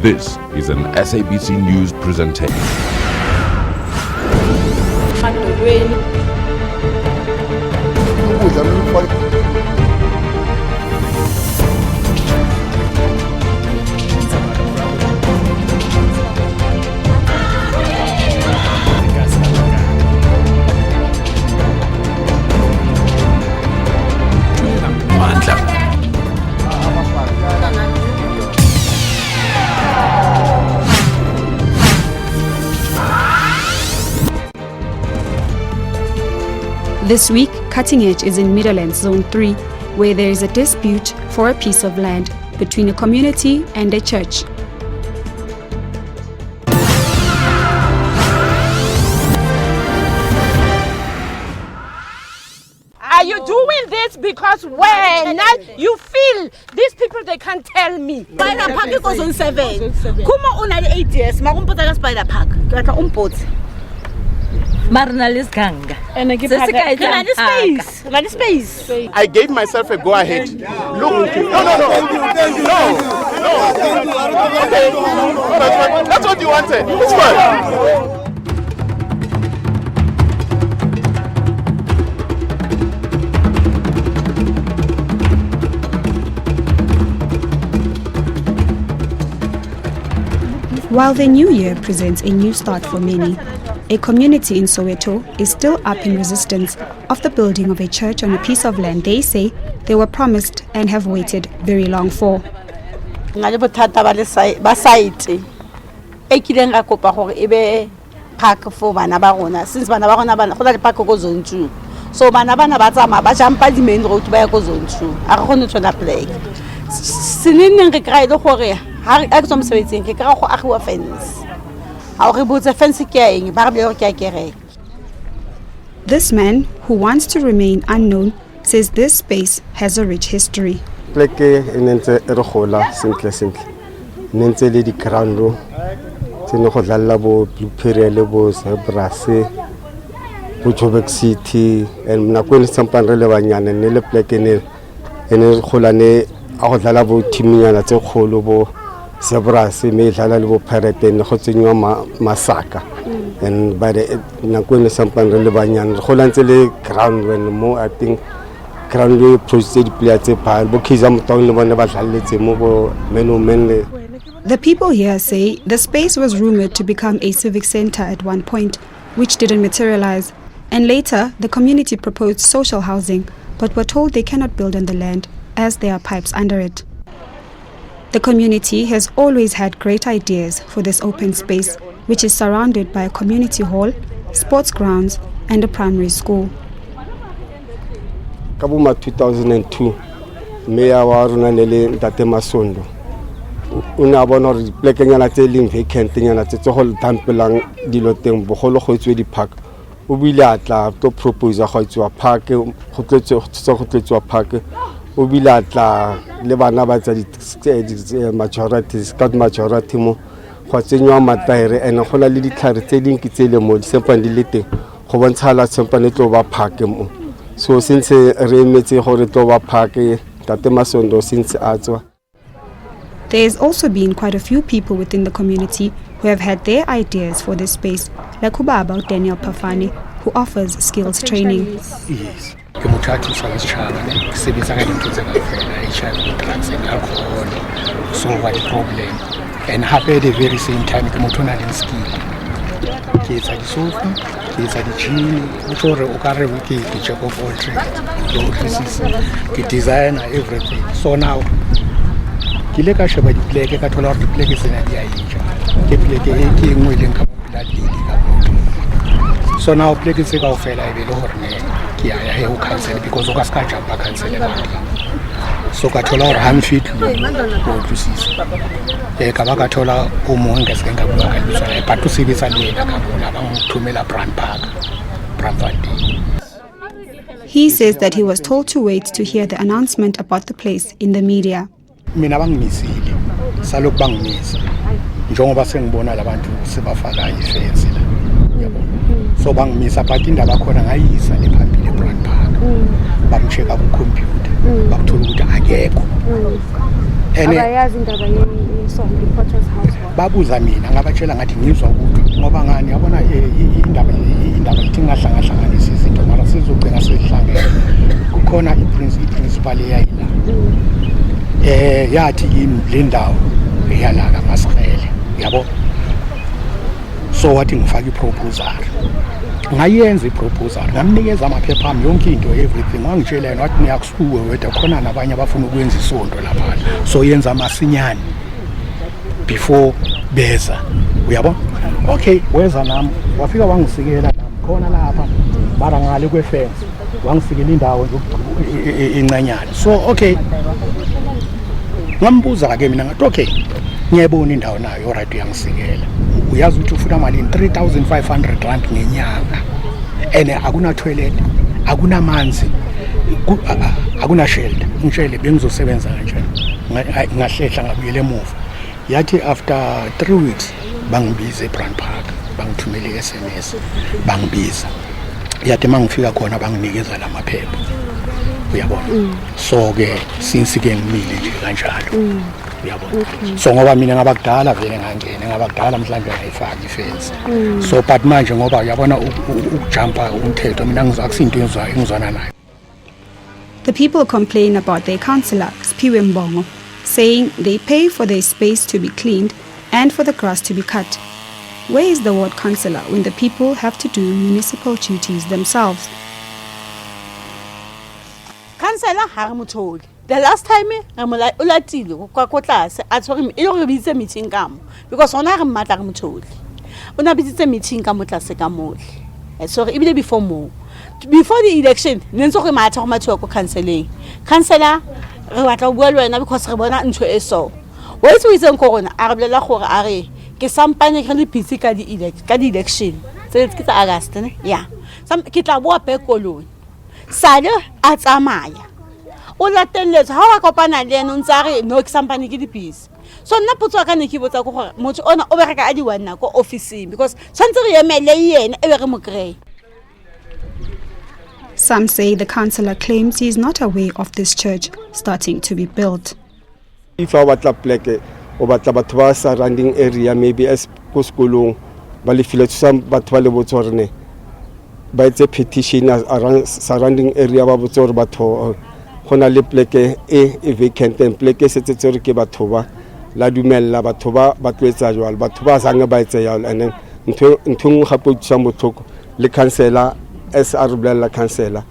This is an SABC News presentation. This week, Cutting Edge is in Midlands Zone 3, where there is a dispute for a piece of land between a community and a church. Are you doing this because when you feel these people, they can't tell me? Spider Park goes on 7. Kuma una 8 years. Marumpota ka Spider Park. Kata umpoti. Marinalis ganga. Space. I gave myself a go ahead. Look, no. Okay. That's what you wanted. It's fine. While the new year presents a new start for many, a community in Soweto is still up in resistance of the building of a church on a piece of land they say they were promised and have waited very long for. Ngale bothata ba site e kileng ga kopa gore ebe park for bana ba rona since bana ba rona go na le park go zone 2, so bana ba tsama ba jumpa di main road ba ya go zone 2 a re gone tsona plek sineng re kry ile gore ha re a tsoma sebetseng ke kra go agiwa fence. This man, who wants to remain unknown, says this space has a rich history. Pleke enentse re gola simple nentse le di ground tsene go dlalla bo Blue Perele bo Zebras bo Joburg City and nako le sampang re le banyane ne le pleke ene gola ne a go dlalla bo timinyana tse kgolo bo Zebras me dlala le bo Pirate ne go tsenywa masaka and by the nako le sampang re le banyane go lantse le ground when mo I think ground le process player tse pa bo khiza motong le bone ba dlalletse mo bo men. The people here say the space was rumored to become a civic center at one point, which didn't materialize, and later the community proposed social housing, but were told they cannot build on the land as there are pipes under it. The community has always had great ideas for this open space, which is surrounded by a community hall, sports grounds, and a primary school. Kabuma 2002, Mayor wa rona nele Ntate Masondo. Una bona re plekanyana tse leng vacant nyana tse go dampelang dilo teng bogolo go tswe di park. O bile atla to propose go tswa park go tletswa park. O bile atla le bana ba tsa di majority scout majority mo go tsenywa mataere ene go la le ditlhare tse ding ke tsele mo di sempang di le teng go bontshala sempane tlo ba park mo. So since re metse gore tlo ba park Ntate Masondo since atswa. There has also been quite a few people within the community who have had their ideas for this space, like Ubaba Daniel Pafani, who offers skills training. Yes. Ke motho sa setšhaba ne ke sebetsa ka dintho tse ka fela HIV, drugs and alcohol, solve the problem, and happy at the very same time ke motho na le skill. Ke etsa di sofa, ke etsa di gym, o re o ka re ke jack of all trades, ke designer everything. So now kile ka sheba di pleke ka thola di pleke tsena di a ija ke pleke e ke engwe leng ka blood lady ka motho. So now pleke tse ka o fela e be le hore ne ke ya he o cancel because o ka ska jumpa cancel ba. So ka thola hore ham fit lo to sisi ka ba ka thola o mong ka se ka bua ka ditshwana but to sebetsa le ena ka bona ba mo thumela brand park brand. He says that he was told to wait to hear the announcement about the place in the media. Mina bangimisile salokhu bangimisa njengoba sengibona labantu sebafaka ifence la yabona so bangimisa but indaba khona ngayisa le phambili ebrand park bamcheka ku computer bakuthola ukuthi akekho abayazi indaba song i-Potter's house one? babuza mina ngabatshela ngathi ngizwa ukuthi ngoba ngani yabona indaba ithi ngahlangahlanganisa izinto mara sizogcina sesihlangene kukhona i-principal eyayila yathi yimi le ndawo eyalaka Masirele yabo so wathi ngifake iproposal ngayenza iproposal ngamnikeza amaphepha ami yonke into everything wangitshela yena wathi niyakusuwe wethu khona nabanye abafuna ukwenza isonto lapha so yenza amasinyane before beza uyabona okay weza nami wafika wangisikela nami khona lapha bara ngale kwefence wangisikela indawo encanyana so okay ngambuza ke mina ngathi okay ngiyabona indawo nayo alright uyangisikela uyazi ukuthi ufuna malini 3500 rand ngenyanga ene akuna toilet akuna manzi akuna shelter ngitshele bengizosebenza kanjani ngahlehla ngabuyela emuva yathi after 3 weeks bangibiza eBrand Park bangithumele SMS bangibiza yathi mangifika khona banginikeza lamaphepha uyabona so ke since ke ngimile nje kanjalo uyabona so ngoba mina ngabakudala vele ngangena ngabakudala mhlawumbe ngayifaka ifence so but manje ngoba uyabona ukujumpa umthetho mina akusinto engizwana nayo. The people complain about their councillor, Sphiwe Mbongo, saying they pay for their space to be cleaned and for the grass to be cut. Where is the ward councillor when the people have to do municipal duties themselves? Councillor ha re motholi. The last time o latile kwa tlase a tshware e le re bitse meeting ka mo because ona re mmatla re motholi. Ona bitse meeting ka mo tlase ka mole. So e bile before the election nentse go matha go mathiwa ko counseling councillor re batla go bua le wena because re bona ntho e so wa itse o itseng go rona a re bolela gore a re ke sampane ke le busy ka di election tse ke tsa August ne ya ke tla boa pe koloni sale a tsamaya o lateletse ha wa kopana le eno ntse a re no ke sampane ke di busy so nna potso ka ne ke botsa go gore motho ona o bereka a di wana ko office because tshwantse re emele yena e be re mo krey. Some say the councillor claims he is not aware of this church starting to be built. If I batla pleke o batla batho ba surrounding area maybe as ko skolong ba le file some batho ba le botsorne ba etse petition around surrounding area ba botsore batho gona le pleke e vacant and pleke setse tsore ke batho ba la dumella batho ba tlwetsa jwalo batho ba sanga ba etse yalo and ntho gape o tsa motlhoko le councillor SR blela councillor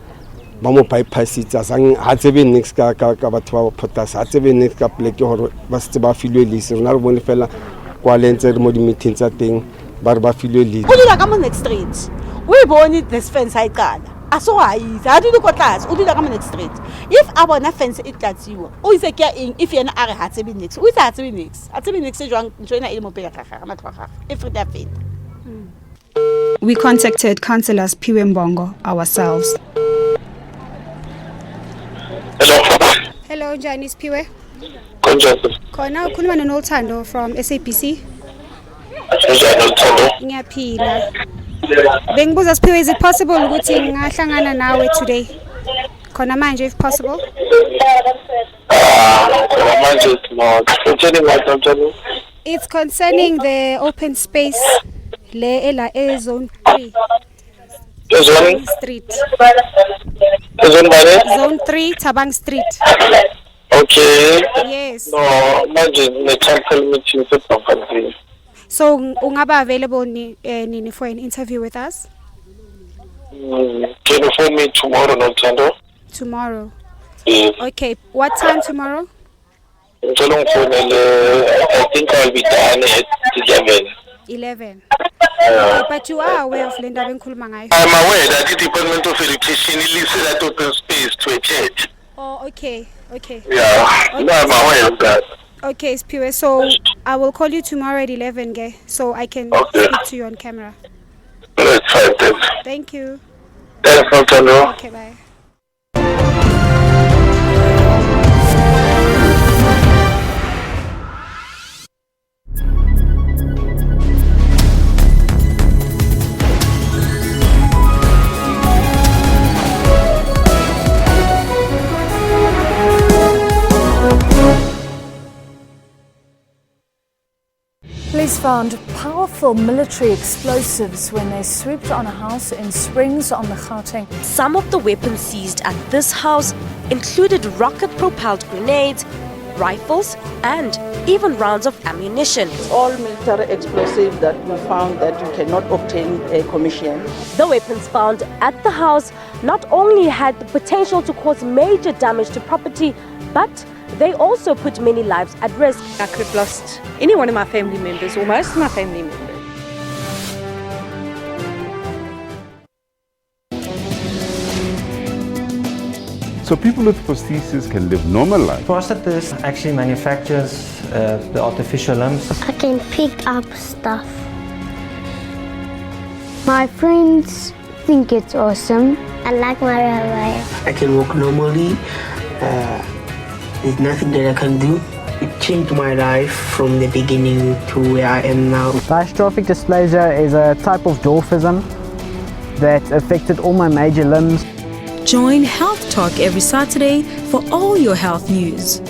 ba mo bypassitsa sang ha tsebe next ka batho ba potas ha tsebe next ka pleke hore ba se ba filwe lise rena re bone fela kwa lentse re mo di meeting tsa teng ba re ba filwe lise go dira ka mo next street we bone this fence ha iqala a so ha itse ha di go tlase o dira ka mo next street if a bona fence e tlatsiwa o itse ke eng if yena a re ha tsebe next o itse ha tsebe next jwang ntshwena ile mo pele ga gaga matlo ga gaga e frida fela. We contacted Councillor Sphiwe Mbongo ourselves. Hello, Njani Sphiwe. Khona ukhuluma noNolthando from SABC. Ngiyaphila. Bengibuza Sphiwe, is it possible ukuthi ngahlangana nawe today? Khona manje if possible? It's concerning the open space le zone 3. Zone Street. Zone 3 Tabang Street. Okay. Yes. No, imagine the temple meeting to So ungaba available for an interview with us? Can you phone me tomorrow, Nintendo? Tomorrow. Yes. Okay. What time tomorrow? I think I'll be done at 11. 11. But you are aware of Linda Benkuluma ngayo? I'm aware that the Department of Education leaves that open space to a church. Oh, okay. Yeah, okay. No, I'm aware of that. Okay, Sphiwe. So I will call you tomorrow at 11, okay? So I can speak to you on camera. That's fine, thanks. Thank you. Thanks, Nintendo. Okay, bye. Police found powerful military explosives when they swooped on a house in Springs on the Gauteng. Some of the weapons seized at this house included rocket-propelled grenades, rifles, and even rounds of ammunition. All military explosives that we found that you cannot obtain a commission. The weapons found at the house not only had the potential to cause major damage to property, but they also put many lives at risk. I could have lost any one of my family members, or most of my family members. So people with prosthesis can live normal life. Prosthesis actually manufactures the artificial limbs. I can pick up stuff. My friends think it's awesome. I like my real life. I can walk normally. There's nothing that I can do. It changed my life from the beginning to where I am now. Dystrophic dysplasia is a type of dwarfism that affected all my major limbs. Join Health Talk every Saturday for all your health news.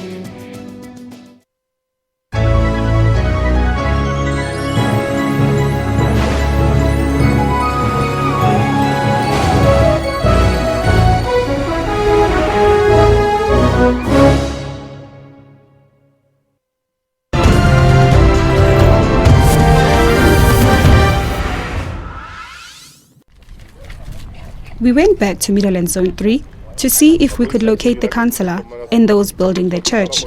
We went back to Middleland Zone 3 to see if we could locate the councillor and those building the church.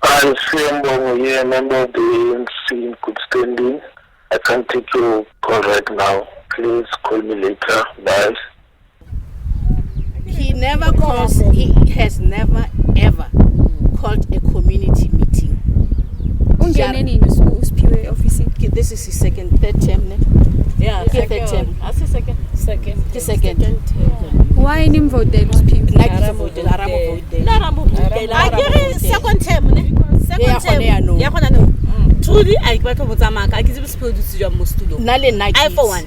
I'm Siambo here, member of the ANC in good standing. I can't take your call right now. Please call me later. Bye. He never calls, he has never ever called a community meeting. This is his third term. Yeah, third term. I say second. Why him vote there? Second term. Truly, I got to Mozambique. I give supposed to your Mustulo. I for one.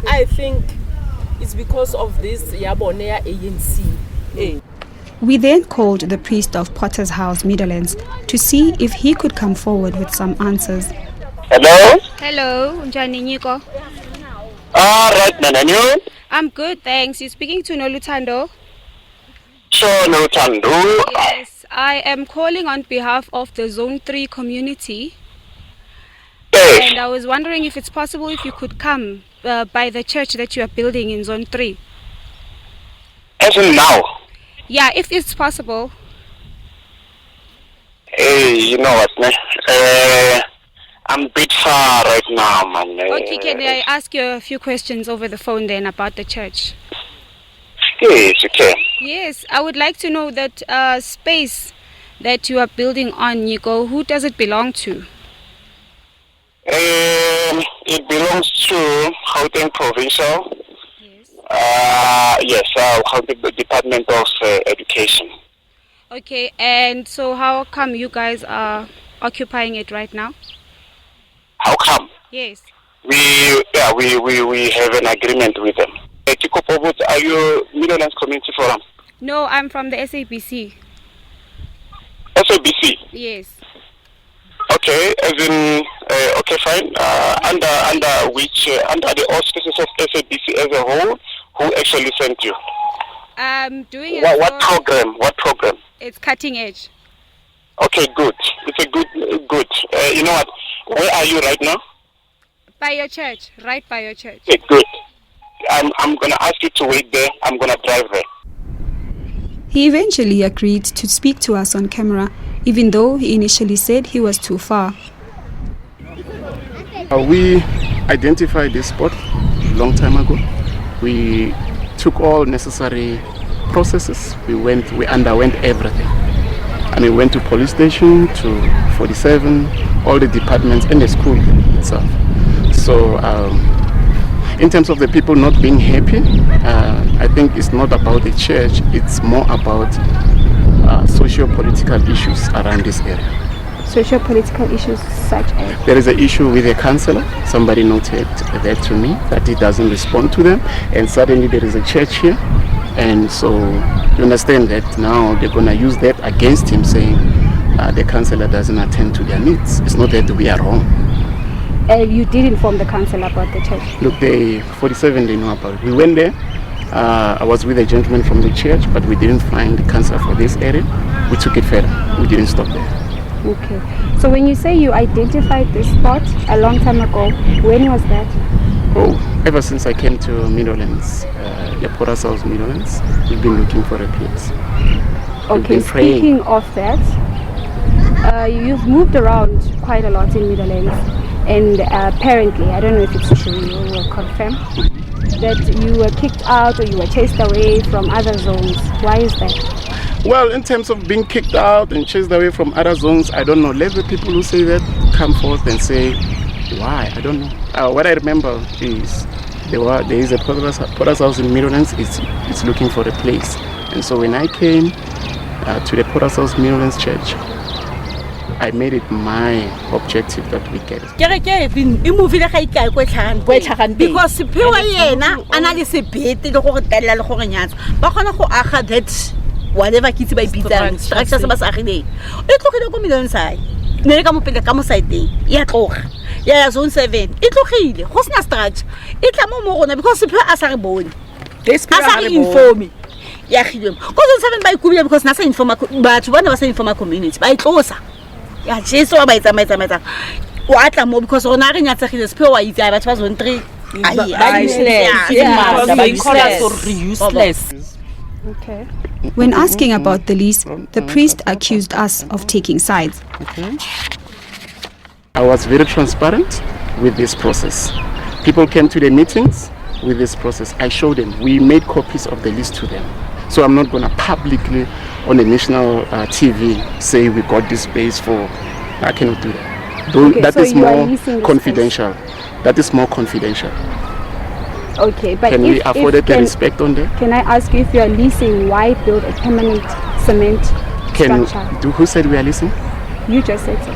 I think it's because of this Yabonea ANC. We then called the priest of Potter's House, Middlelands, to see if he could come forward with some answers. Hello? Hello, Njani Niko. Right, Nananyo. I'm good, thanks. You're speaking to Nolutando? Sure, Nolutando. Yes, I am calling on behalf of the Zone 3 community. Yes. And I was wondering if it's possible if you could come by the church that you are building in Zone 3. As in now? Yeah, if it's possible. Hey, you know what, man? I'm a bit far right now, man. Okay, can I ask you a few questions over the phone then about the church? Yes, you can. Yes, I would like to know that space that you are building on, Nico, who does it belong to? It belongs to Gauteng Provincial. Yes, Gauteng Department of Education. Okay, and so how come you guys are occupying it right now? How come? Yes. We have an agreement with them. Are you Middlelands Community Forum? No, I'm from the SABC. SABC? Yes. Okay, as in, okay, fine. Under which, under the auspices of SABC as a whole, who actually sent you? I'm doing what program? What program? It's Cutting Edge. Okay, good. It's a good. You know what? Where are you right now? By your church, right by your church. Okay, good. I'm gonna ask you to wait there. I'm gonna drive there. He eventually agreed to speak to us on camera, even though he initially said he was too far. We identified this spot a long time ago. We took all necessary processes. We underwent everything. I mean, went to police station, to 47, all the departments, and the school itself. So, in terms of the people not being happy, I think it's not about the church, it's more about socio-political issues around this area. Socio-political issues such as? There is an issue with a councillor. Somebody noted that to me, that he doesn't respond to them, and suddenly there is a church here. And so you understand that now they're going to use that against him, saying the councillor doesn't attend to their needs. It's not that we are wrong. You did inform the council about the church? Look, they 47 they know about it. We went there. I was with a gentleman from the church, but we didn't find the councillor for this area. We took it further. We didn't stop there. Okay. So when you say you identified this spot a long time ago, when was that? Oh, ever since I came to Meadowlands, the Port South Meadowlands, we've been looking for a place. Okay, speaking of that, you've moved around quite a lot in Meadowlands, and apparently, I don't know if it's true, you will confirm, that you were kicked out or you were chased away from other zones. Why is that? Well, in terms of being kicked out and chased away from other zones, I don't know. Let the people who say that come forth and say why. I don't know. What I remember is there is a Porter's House in Meadowlands. It's looking for a place. And so when I came to the Porter's House Meadowlands Church, I made it my objective that we get it. Because sepewa yena ana le sebete le go tella le go nyatsa ba kgona go aga that whatever kitse ba ipitsang structure se ba sa agileng e tlogile go million sai ne ka mo pele ka mo side ya tloga ya zone 7 e tlogile go sena structure e tla mo gona because sepewa a sa re bone asa re inform ya gilwe go zone 7 ba ikubile because na sa inform batho bana ba sa inform community ba itlosa ya jeso ba itsamaiza wa tla mo because rona re nyatsegile sepewa wa itse batho ba zone 3 useless. Okay. When asking about the lease, the priest accused us of taking sides. Okay. I was very transparent with this process. People came to the meetings with this process. I showed them. We made copies of the lease to them. So I'm not going to publicly on the national TV say we got this space for. I cannot do that. Okay, that so is more confidential. That is more confidential. Okay, but can we afford the respect on that? Can I ask you if you are leasing, why build a permanent cement structure? Who said we are leasing? You just said so.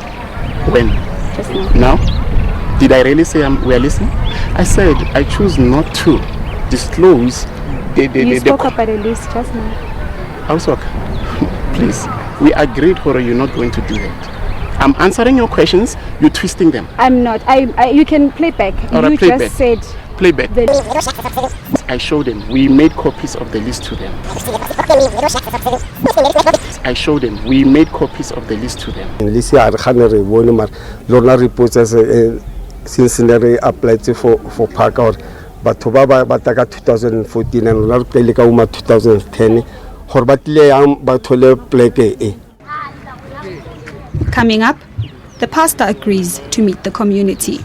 When? Just now. Now? Did I really say we are leasing? I said I choose not to disclose You spoke about a lease just now. Also, please, we agreed or you're not going to do that. I'm answering your questions, you're twisting them. I'm not. You can play back. You just back. said... Play back. I showed them. We made copies of the list to them. I showed them. We made copies of the list to them. Lisi Arhanere Bonimar, Lorna reports as since they applied for park out, but Tobaba Bataka 2014 and Lorna Pelika 2010, Horbatle Batole Pleke. Coming up, the pastor agrees to meet the community.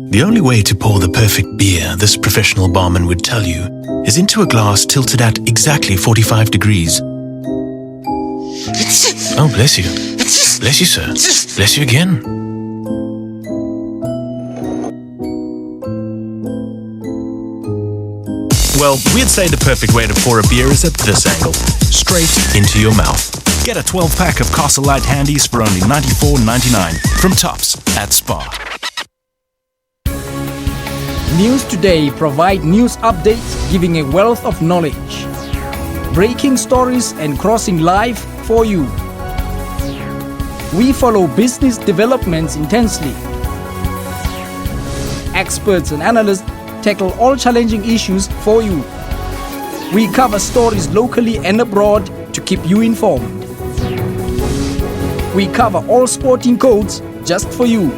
The only way to pour the perfect beer, this professional barman would tell you, is into a glass tilted at exactly 45 degrees. Oh, bless you. Bless you, sir. Bless you again. Well, we'd say the perfect way to pour a beer is at this angle, straight into your mouth. Get a 12-pack of Castle Light Handies for only $94.99 from Tops at Spar. News Today provide news updates giving a wealth of knowledge. Breaking stories and crossing live for you. We follow business developments intensely. Experts and analysts tackle all challenging issues for you. We cover stories locally and abroad to keep you informed. We cover all sporting codes just for you.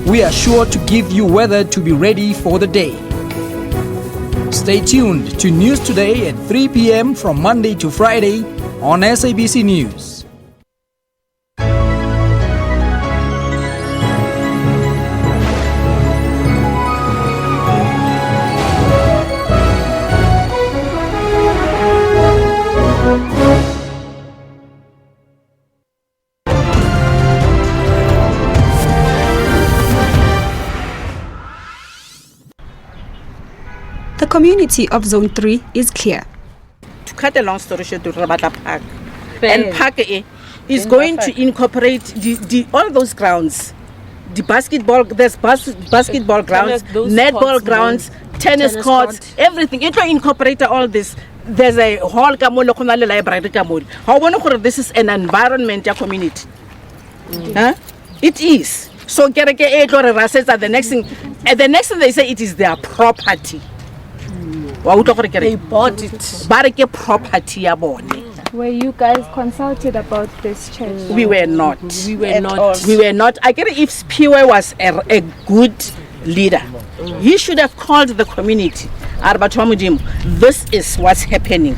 We are sure to give you weather to be ready for the day. Stay tuned to News Today at 3 p.m. from Monday to Friday on SABC News. community of Zone 3 is clear. To cut a long story short, to Rabata Park. And Park is going to incorporate all those grounds. The there's basketball grounds, netball grounds, tennis courts, everything. It will incorporate all this. There's a hall, library. How this is an environment community. Huh? It is. So get the next thing. And the next thing they say it is their property. They bought it. But property. Were you guys consulted about this church? We were not. We were not. I get it. If Spiwe was a good leader, he should have called the community. This is what's happening.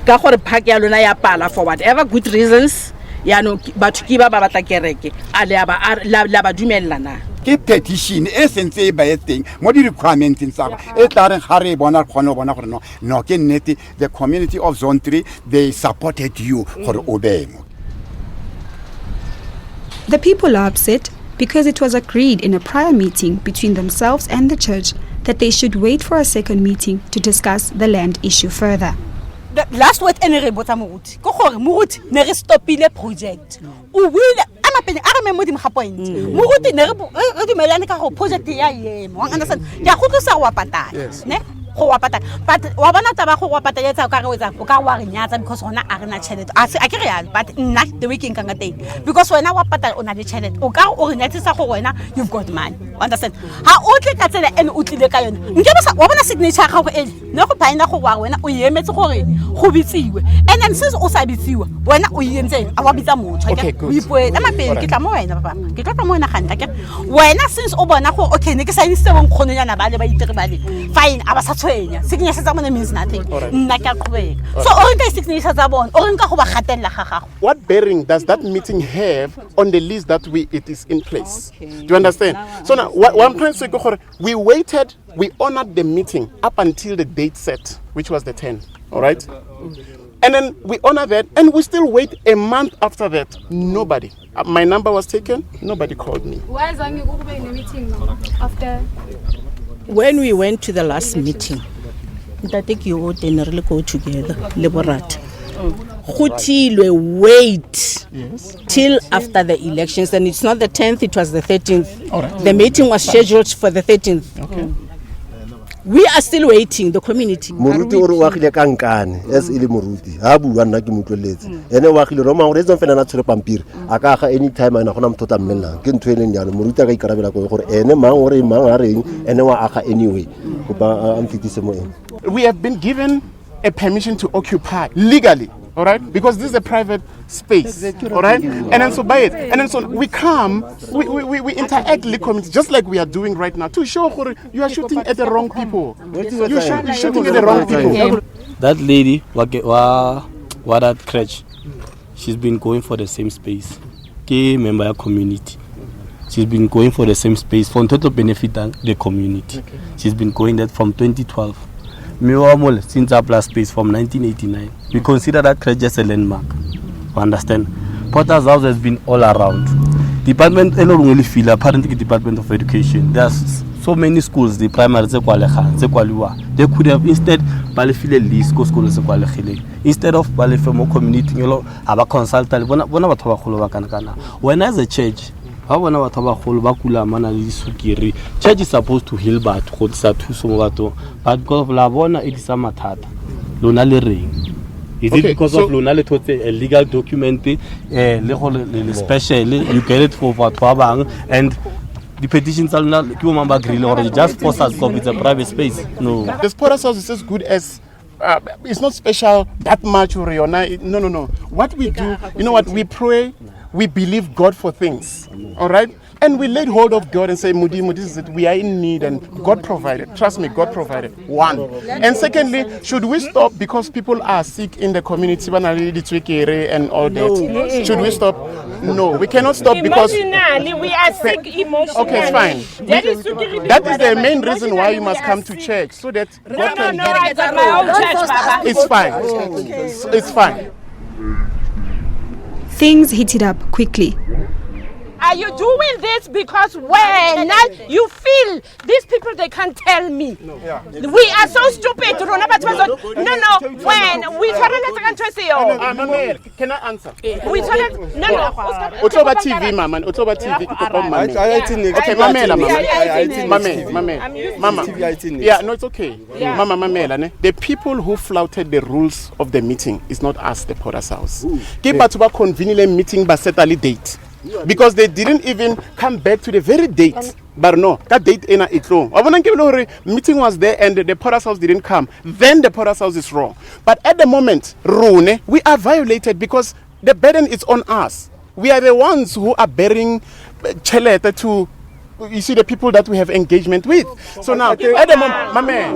For whatever good reasons, ke petition e sentse e ba teng mo di requirements tsa e tla reng ga re bona khona bona gore no ke nnete the community of Zone 3 they supported you gore o bemo. The people are upset because it was agreed in a prior meeting between themselves and the church that they should wait for a second meeting to discuss the land issue further. The last word ene re botsa moruti go gore moruti ne re stopile project o wile ama pele a re me modimo ga point moruti ne re dumelane ka go project ya yemo wa understand ya go tlosa wa patala ne go wa patala but wa bona taba go wa patala etsa ka re wetsa o ka wa re nyatsa because hona a rena chelete a ke real but nna the weekend ka ngate because wena wa patala o na le chelete o ka o re nyatsisa go wena you've got money understand ha o tle ka tsela ene o tlile ka yona nke ba wa bona signature ga go e ne go paina go wa wena o yemetse gore go bitsiwe and then since o sa bitsiwa wena o yentse a wa bitsa motho ke o ipoela mapele ke tla mo wena papa ke tla mo wena ganta ke wena since o bona go okay ne ke sa inse bong khono yana ba le ba itire ba le fine aba sa signature tsa bona means nothing nna ke a qhubeka so o nka signature tsa bona o nka go ba gatella ga gago. What bearing does that meeting have on the list that it is in place? Do you understand? So now what I'm trying to say, we waited, we honored the meeting up until the date set, which was the 10th, all right? And then we honor that, and we still wait a month after that. Nobody. My number was taken. Nobody called me. Why is you go in the meeting after? When we went to the last meeting, I think you would really go together. Liberate. Wait till after the elections, and it's not the 10th, it was the 13th. Right. The meeting was scheduled for the 13th. Okay. We are still waiting, the community. Moruti o re wa gile ka nkane as ile moruti ha bua nna ke motloletse ene wa gile roma gore etsa fela na tshwere pampiri aka ga anytime ana gona motho tamellang ke ntwe le nyalo moruti a ka ikarabela go gore ene mang gore mang a reng ene wa aga anyway go ba amfitise mo ene. We have been given a permission to occupy legally, all right, because this is a private space, all right, and then so by it, and then so we come, we interact with the community just like we are doing right now to show you are shooting at the wrong people. You're shooting at the wrong people. That lady, what that crutch, she's been going for the same space. Key member of community. She's been going for the same space for total benefit of the community. Okay. She's been going that from 2012. Miwamol since our last space from 1989. We consider that crutch just a landmark. You understand? Potter's House has been all around. Department, apparently Department of Education. There's so many schools, the primary, they could have instead balefile list go school instead of balefemo community have a consultant. When as a church, church is supposed to heal but because of Labona it is a matata. Is it because of Luna a legal document special you get it for Twabang and the petitions are not or just for us because it's a private space? No. The Sports House is as good as it's not special that much or no. What we do, you know what, we pray, we believe God for things. All right? And we laid hold of God and say, Mudi, this is it. We are in need and God provided. Trust me, God provided. One. And secondly, should we stop because people are sick in the community and all that? Should we stop? No, we cannot stop because emotionally we are sick emotionally. Okay, it's fine. That is the main reason why you must come to church so that God can It's fine. It's fine. Things heated up quickly. Are you doing this because when you feel these people, they can't tell me? We are so stupid. No, when we can I answer? We Otoba TV, mama. Otoba TV. Okay, Mama. Yeah, no, it's okay. Mama, Mamela. The people who flouted the rules of the meeting is not us, the Porter's House. Give back to a convenient meeting by set a date. Because they didn't even come back to the very date. But no, that date ain't it wrong. Meeting was there and the Porter's House didn't come. Then the Porter's House is wrong. But at the moment, Rune, we are violated because the burden is on us. We are the ones who are bearing chelete to, you see, the people that we have engagement with. So now, at the moment, my man,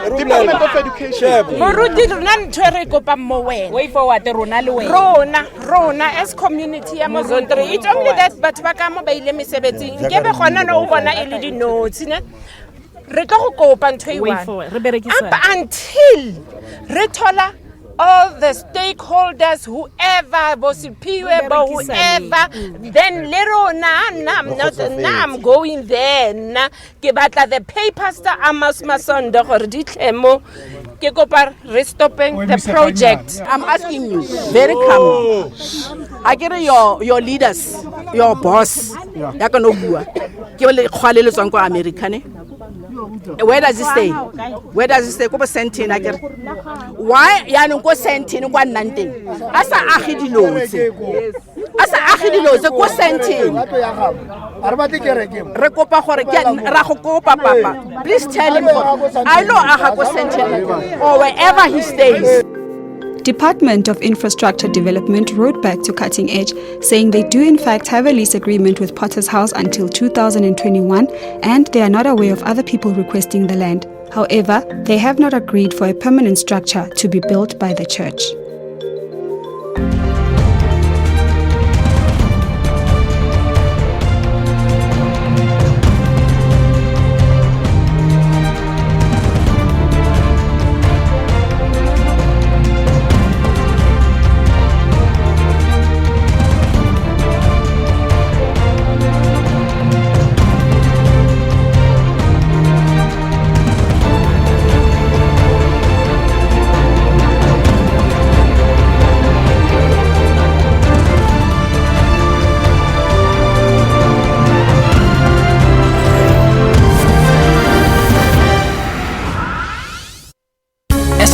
Department of Education. Way forward, Rona as community ya Mozontri. It's only that but bakamo ba ile mesebetsi. Nkebe gona no bona ele di notes ne. Re tlo go kopa ntwe Way one. forward, re berekisana. Up until re thola all the stakeholders, whoever, whoever, then I'm going there. The papers that Amos Masondo or Ditlemo, restopping the project. I'm asking you, very calm. I get your leaders, your boss. Where does it stay? Where does it stay? Go sentin again. Why ya no go sentin kwa nandeng? Asa akhidilotse. Asa akhidilotse go sentin. Re kopa gore ke ra go kopa papa. Please tell him I know aha go sentin or wherever he stays. Department of Infrastructure Development wrote back to Cutting Edge, saying they do in fact have a lease agreement with Potter's House until 2021 and they are not aware of other people requesting the land. However, they have not agreed for a permanent structure to be built by the church.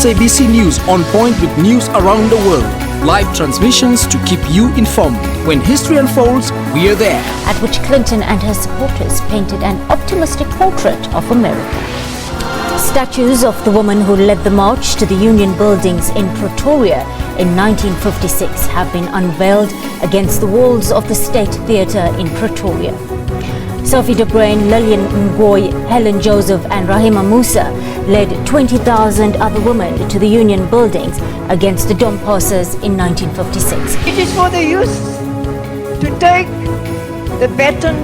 SABC News on point with news around the world. Live transmissions to keep you informed. When history unfolds, we are there. At which Clinton and her supporters painted an optimistic portrait of America. Statues of the woman who led the march to the Union buildings in Pretoria in 1956 have been unveiled against the walls of the State Theatre in Pretoria. Sophie de Bruyn, Lillian Ngoyi, Helen Joseph and Rahima Musa led 20,000 other women to the Union buildings against the Dompasers in 1956. It is for the youth to take the baton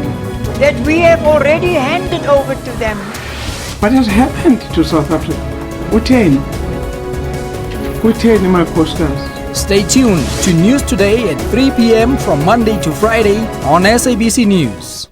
that we have already handed over to them. What has happened to South Africa? Utheni my coasters. Stay tuned to News Today at 3 p.m. from Monday to Friday on SABC News.